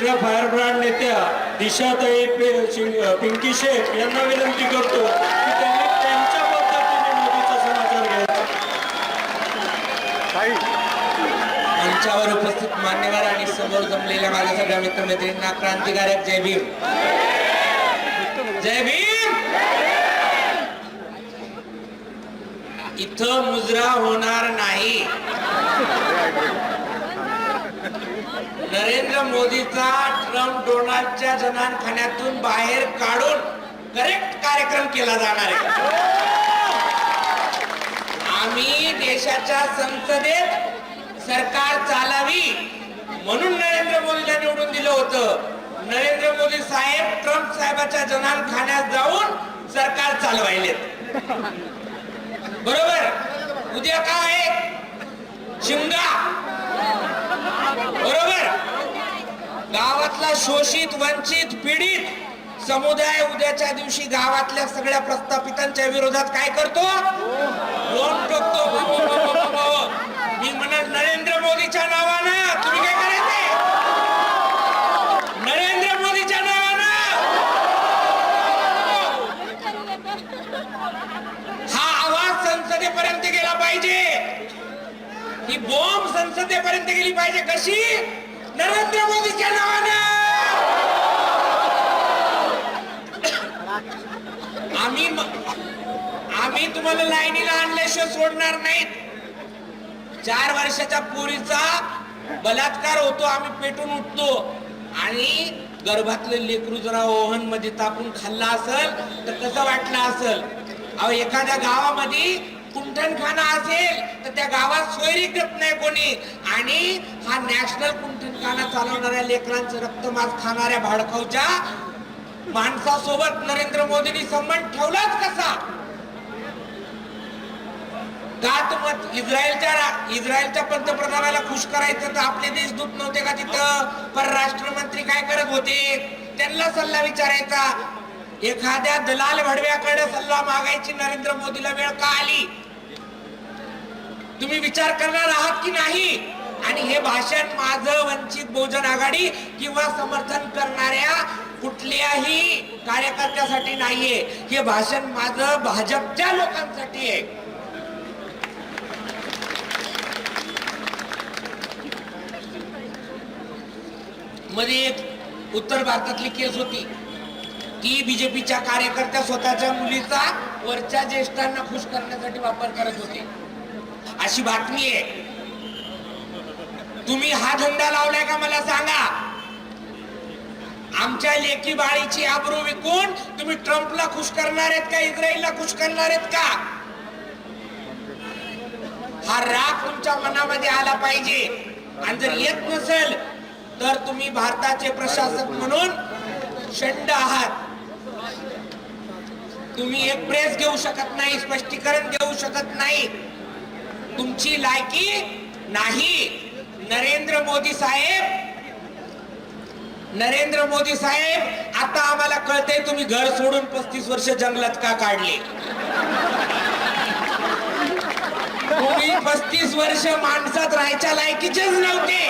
दुसऱ्या fire brand नेत्या दिशाताई पिंकी शेख यांना विनंती करतो की त्यांनी त्यांच्या पद्धतीने मोदीचा समाचार घ्यायचा. मंचावर उपस्थित मान्यवर आणि समोर जमलेल्या माझ्या सगळ्या मित्रमैत्रिणींना क्रांतिकारक जय भीम. जय भीम. इथं मुजरा होणार नाही. नरेंद्र मोदीचा ट्रम्प डोनाल्डच्या जनानखान्यातून बाहेर काढून करेक्ट कार्यक्रम केला जाणार आहे. आम्ही देशाच्या संसदेत सरकार चालावी म्हणून नरेंद्र मोदीला निवडून दिलं होतं. नरेंद्र मोदी साहेब ट्रम्प साहेबाच्या जनानखान्यात जाऊन सरकार चालवायलेत. बरोबर. उद्या काय आहे? शिमगा. बरोबर. गावातला शोषित वंचित पीडित समुदाय उद्याच्या दिवशी गावातल्या सगळ्या प्रस्थापितांच्या विरोधात काय करतो? लोन टोकतो. मी म्हणत नरेंद्र मोदीच्या नावानं तुम्ही काय करायचंय? नरेंद्र मोदीच्या नावानं हा आवाज संसदेपर्यंत गेला पाहिजे. ही बॉम्ब संसदेपर्यंत गेली पाहिजे. कशी? नरेंद्र मोदीच्या नावानं. आम्ही तुम्हाला लाईनीला आणल्याशिवाय सोडणार नाहीत. 4 वर्षाच्या पोरीचा बलात्कार होतो, आम्ही पेटून उठतो आणि गर्भातले लेकरू जरा ओव्हन मध्ये तापून खाल्ला असेल तर कसं वाटलं असेल? अहो, एखाद्या गावामध्ये कुंठणखाना असेल तर त्या गावात सोयरी देत नाही कोणी, आणि हा नॅशनल कुंठणखाना चालवणाऱ्या लेकरांचं रक्तमांस खाणाऱ्या भाडखाऊच्या माणसासोबत नरेंद्र मोदींनी संबंध ठेवलाच कसा? का मत इस्रायलच्या पंतप्रधानाला खुश करायचं तर आपले देशदूत नव्हते का तिथं? परराष्ट्र मंत्री काय करत होते? त्यांना सल्ला विचारायचा. एखाद्या दलाल भडव्याकडे सल्ला मागायची नरेंद्र मोदीला वेळ का आली? तुम्ही विचार करणार आहात की नाही? आणि हे भाषण माझं वंचित बहुजन आघाडी किंवा समर्थन करणाऱ्या कुठल्याही कार्यकर्त्यासाठी नाहीये. हे भाषण माझं भाजपच्या लोकांसाठी आहे. मध्ये एक उत्तर भारतातली केस होती की बीजेपीच्या कार्यकर्त्या स्वतःच्या मुलीचा वरच्या ज्येष्ठांना खुश करण्यासाठी वापर करत होते. अशी बातमी आहे. तुम्ही हा धंदा लावलाय का मला सांगा? आमच्या लेकी बाळीची आबरू विकून तुम्ही ट्रम्पला खुश करणार आहेत का? इस्रायलला खुश करणार आहेत का? हा राग तुमच्या मनामध्ये आला पाहिजे. आणि जर येत नसेल तर तुम्ही भारताचे प्रशासक म्हणून शंड आहात. तुम्ही एक प्रेस घेऊ शकत नाही, स्पष्टीकरण देऊ शकत नाही. तुमची लायकी नाही. नरेंद्र मोदी साहेब आता आम्हाला कळतंय तुम्ही घर सोडून 35 वर्ष जंगलात का काढले. तुम्ही 35 वर्ष माणसात राहायच्या लायकीचेच नव्हते.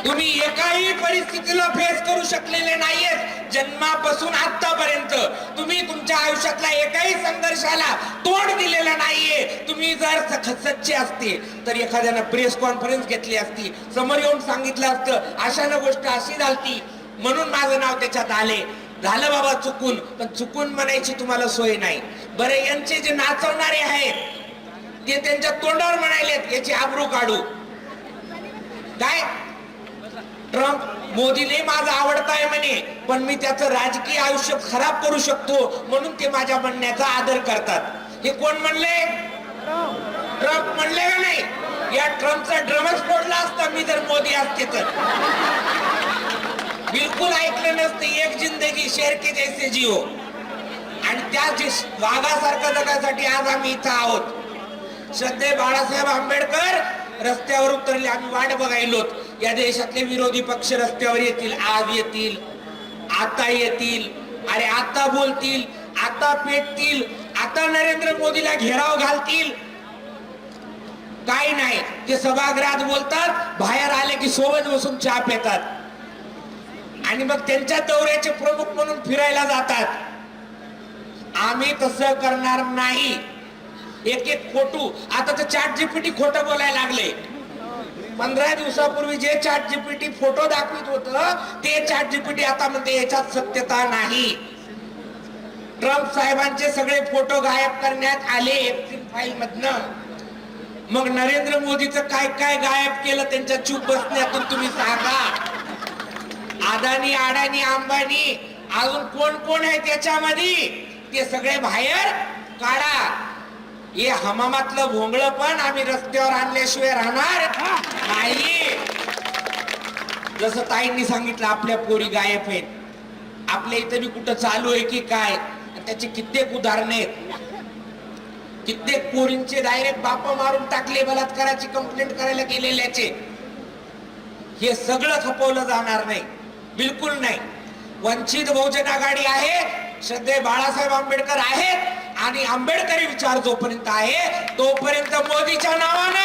तुम्ही एकाही परिस्थितीला फेस करू शकलेले नाहीयेत जन्मापासून आतापर्यंत. तुम्ही तुमच्या आयुष्यातला एकाही संघर्षाला तोंड दिलेलं नाहीये. तुम्ही जर सच्चे असते तर एखाद्यानं प्रेस कॉन्फरन्स घेतली असती, समोर येऊन सांगितलं असतं अशानं गोष्ट अशी झालती म्हणून माझं नाव त्याच्यात आले. झालं बाबा चुकून, पण चुकून म्हणायची तुम्हाला सोय नाही. बरे, यांचे जे नाचवणारे आहेत ते त्यांच्या तोंडावर म्हणालेत याची आबरू काढू. काय ट्रम्प मोदीने माझा आवडता आहे म्हणे, पण मी त्याचं राजकीय आयुष्य खराब करू शकतो म्हणून ते माझ्या म्हणण्याचा आदर करतात. हे कोण म्हणले? ट्रम्प म्हणले का नाही? या ट्रम्पचा ड्रमच फोडला असता मी जर मोदी असते तर. बिलकुल ऐकलं नसते. एक जिंदगी शेर के जैसे जिओ. आणि त्या वाघासारखं जगासाठी आज आम्ही इथं आहोत. श्रद्धेय बाळासाहेब आंबेडकर रस्त्यावर उतरले, आम्ही वाट बघायलोत. या देशातले विरोधी पक्ष रस्त्यावर येतील, आज येतील, आता येतील. अरे आता बोलतील, आता पेटतील, आता नरेंद्र मोदीला घेराव घालतील. काही नाही, ते सभागृहात बोलतात, बाहेर आले की सोबत बसून चहा पितात आणि मग त्यांच्या दौऱ्याचे प्रमुख म्हणून फिरायला जातात. आम्ही तसं करणार नाही. एक एक फोटो, आता तर चॅट जीपीटी खोटं बोलायला लागले. 15 दिवसापूर्वी जे चॅट जीपीटी फोटो दाखवित होतं ते चॅट जीपीटी आता म्हणते याच्यात सत्यता नाही. ट्रम्प साहेबांचे सगळे फोटो गायब करण्यात आले एक्सिल फाईल मधनं. मग नरेंद्र मोदीचं काय काय गायब केलं त्यांच्या चूप बसण्यातून तुम्ही सांगा. अदानी, अडानी, अंबानी, अजून कोण कोण आहे त्याच्यामध्ये, ते सगळे बाहेर काढा. हे हमामातलं भोंगळ पण आम्ही रस्त्यावर आणल्याशिवाय राहणार नाही. जसं ताईंनी सांगितलं आपल्या पोरी गायब आहेत, आपल्या इथं बी कुठं चालू आहे की काय, त्याचे कित्येक उदाहरणे आहेत. कित्येक पोरींचे डायरेक्ट बाप मारून टाकले, बलात्काराची कंप्लेंट करायला गेलेल्याचे. हे सगळं खपवलं जाणार नाही, बिलकुल नाही. वंचित बहुजन आघाडी आहे, श्रद्धेय बाळासाहेब आंबेडकर आहेत आणि आंबेडकरी विचार जोपर्यंत आहे तोपर्यंत मोदीच्या नावानं